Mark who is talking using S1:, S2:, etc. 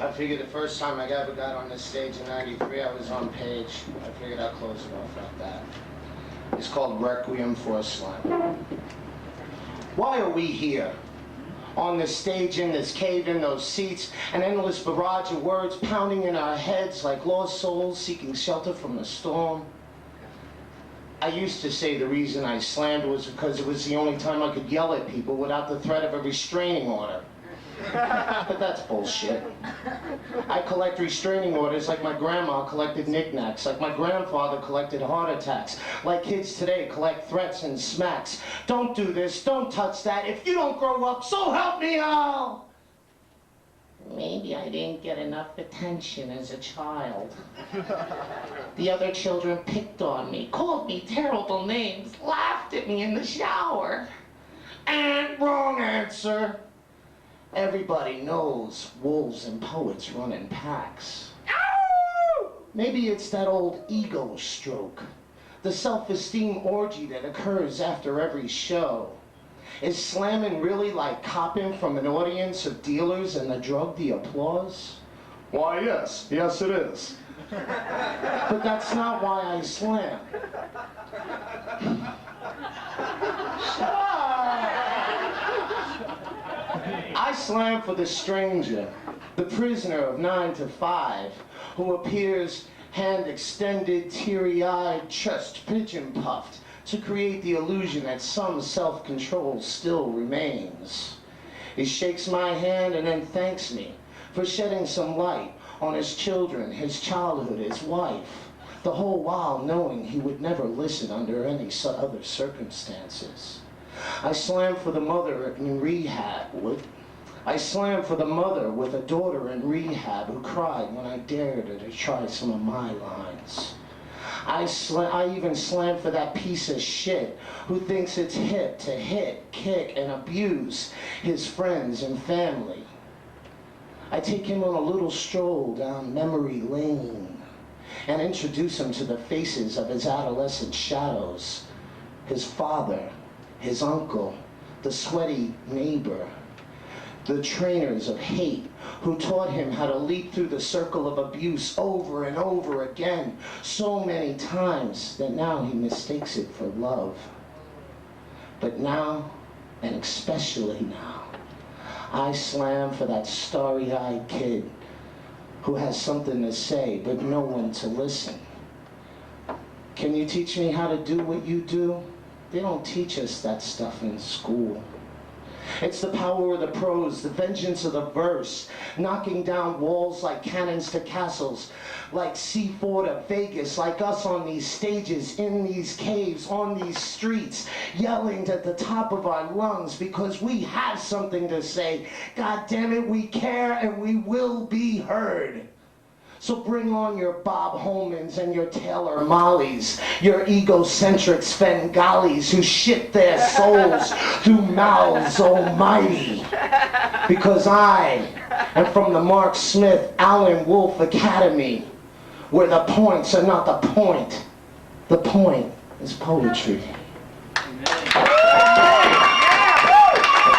S1: I figured the first time I ever got on this stage in '93, I was on page. I figured I'd close it off like that. It's called Requiem for a Slam. Why are we here? On this stage, in this cave, in those seats, an endless barrage of words pounding in our heads like lost souls seeking shelter from the storm. I used to say the reason I slammed was because it was the only time I could yell at people without the threat of a restraining order. But that's bullshit. I collect restraining orders like my grandma collected knickknacks, like my grandfather collected heart attacks, like kids today collect threats and smacks. Don't do this, don't touch that, if you don't grow up, so help me all! Maybe I didn't get enough attention as a child. The other children picked on me, called me terrible names, laughed at me in the shower. And wrong answer. Everybody knows wolves and poets run in packs. Ow! Maybe it's that old ego stroke, the self-esteem orgy that occurs after every show. Is slamming really like copping from an audience of dealers and the drug the applause? Why, yes it is. But that's not why I slam. Shut up! I slam for the stranger, the prisoner of 9 to 5, who appears hand extended, teary-eyed, chest pigeon-puffed, to create the illusion that some self-control still remains. He shakes my hand and then thanks me for shedding some light on his children, his childhood, his wife, the whole while knowing he would never listen under any other circumstances. I slam for the mother in rehab. I slam for the mother with a daughter in rehab who cried when I dared her to try some of my lines. I even slam for that piece of shit who thinks it's hip to hit, kick, and abuse his friends and family. I take him on a little stroll down memory lane and introduce him to the faces of his adolescent shadows, his father, his uncle, the sweaty neighbor, the trainers of hate who taught him how to leap through the circle of abuse over and over again so many times that now he mistakes it for love. But now, and especially now, I slam for that starry-eyed kid who has something to say but no one to listen. Can you teach me how to do what you do? They don't teach us that stuff in school. It's the power of the prose, the vengeance of the verse, knocking down walls like cannons to castles, like C4 to Vegas, like us on these stages, in these caves, on these streets, yelling at the top of our lungs because we have something to say. God damn it, we care and we will be heard. So bring on your Bob Holmans and your Taylor Mollys, your egocentric Svengalis who shit their souls through mouths almighty. Because I am from the Mark Smith, Alan Wolfe Academy, where the points are not the point. The point is poetry.